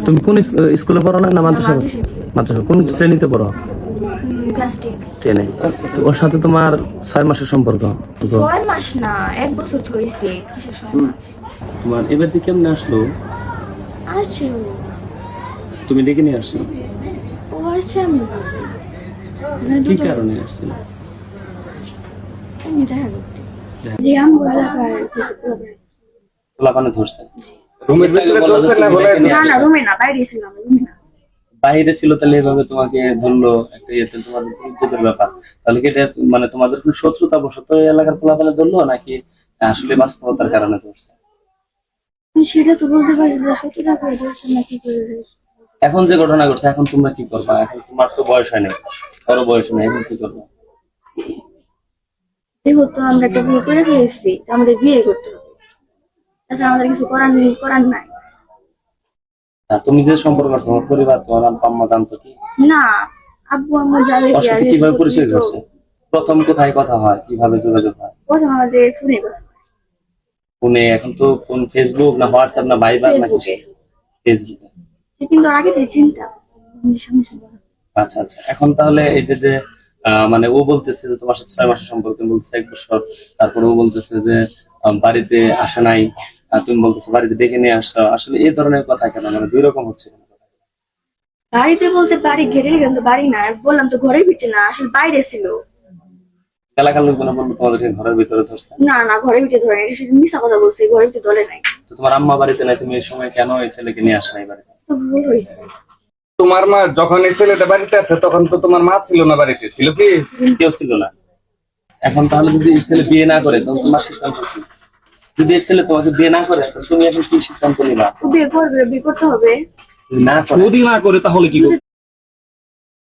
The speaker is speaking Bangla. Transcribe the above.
তুমি কোন স্কুলে পড়ো না মাদ্রাসা? মাদ্রাসা কোন শ্রেণীতে পড়ো? ক্লাস 10 ওর সাথে তোমার 6 মাসের সম্পর্ক? 6 মাস না, 1 বছর হইছে। কিসের 6 মাস? তোমার এবার থেকে কেমনে আসলো? আসছে ও। তুমি ডেকে নিয়ে আসছো? ও আসছে, আমি বলছি। কি কারণে আসছিল? আমি দেখা করতে যে আমি এলাকার কিছু প্রবলেম। পোলাপানে ধরছে? রুমের ভিতরে ধরছে না বলে? না না, রুমে না, বাইরে ছিলাম। রুমে না, বাইরে ছিল। তাহলে এভাবে তোমাকে ধরলো একটা ইয়েতে, তোমাদের ইজ্জতের ব্যাপার। তাহলে কি এটা মানে তোমাদের কোনো শত্রুতা বশত এই এলাকার পোলাপানে ধরলো, নাকি আসলে বাস্তবতার কারণে ধরছে? সেটা তো বলতে পারছি না, সত্যি করে ধরছে না কি করে ধরছে। এখন যে ঘটনা ঘটছে, এখন তোমরা কি করবা? এখন তোমার তো বয়স হয় নাই, বড় বয়স নেই, এখন কি করবা? যেহেতু আমরা একটা বিয়ে করে ফেলেছি, আমাদের বিয়ে করতে হবে। আচ্ছা, আমাদের কিছু করার নাই। তুমি যে সম্পর্ক, তোমার পরিবার, তোমার আব্বা আম্মা জানতো কি? না, আব্বু আম্মু জানে ওর সাথে কিভাবে পরিচয় করছে? প্রথম কোথায় কথা হয়, কিভাবে যোগাযোগ হয়? প্রথম আমাদের ফোনে কথা। ফোনে? এখন তো ফোন, ফেসবুক না হোয়াটসঅ্যাপ না ভাইবার না কিছু? ফেসবুকে। কিন্তু আগে থেকে চিন্তা সামনে সামনে। আচ্ছা আচ্ছা। এখন তাহলে এই যে যে মানে ও বলতেছে যে তোমার সাথে 6 মাসের সম্পর্ক, তুমি বলতেছে 1 বছর, তারপরে ও বলতেছে যে বাড়িতে আসে নাই, আর তুমি বলতেছো বাড়িতে ডেকে নিয়ে আসছো। আসলে এই ধরনের কথা কেন, মানে দুই রকম হচ্ছে কেন? বাড়িতে বলতে বাড়ি ঘেরে, কিন্তু বাড়ি না, বললাম তো ঘরের ভিতরে না, আসলে বাইরে ছিল। এলাকার লোকজন বললো তোমাদেরকে ঘরের ভিতরে ধরছে? না না, ঘরের ভিতরে ধরে নাই, সেটা মিশা কথা বলছে, ঘরের ভিতরে ধরে নাই। তো তোমার আম্মা বাড়িতে নাই, তুমি এই সময় কেন এই ছেলেকে নিয়ে আসো নাই বাড়িতে? তো ভুল হয়েছে। তোমার মা যখন এই ছেলেটা বাড়িতে আসে তখন তো তোমার মা ছিল না বাড়িতে, ছিল কি? কেউ ছিল না। এখন তাহলে যদি এই ছেলে বিয়ে না করে, তখন তোমার সিদ্ধান্ত কি? যদি এই ছেলে তোমাকে বিয়ে না করে, তাহলে তুমি এখন কি সিদ্ধান্ত নিবা? বিয়ে করবে, বিয়ে করতে হবে। যদি না করে, যদি না করে তাহলে কি করবে?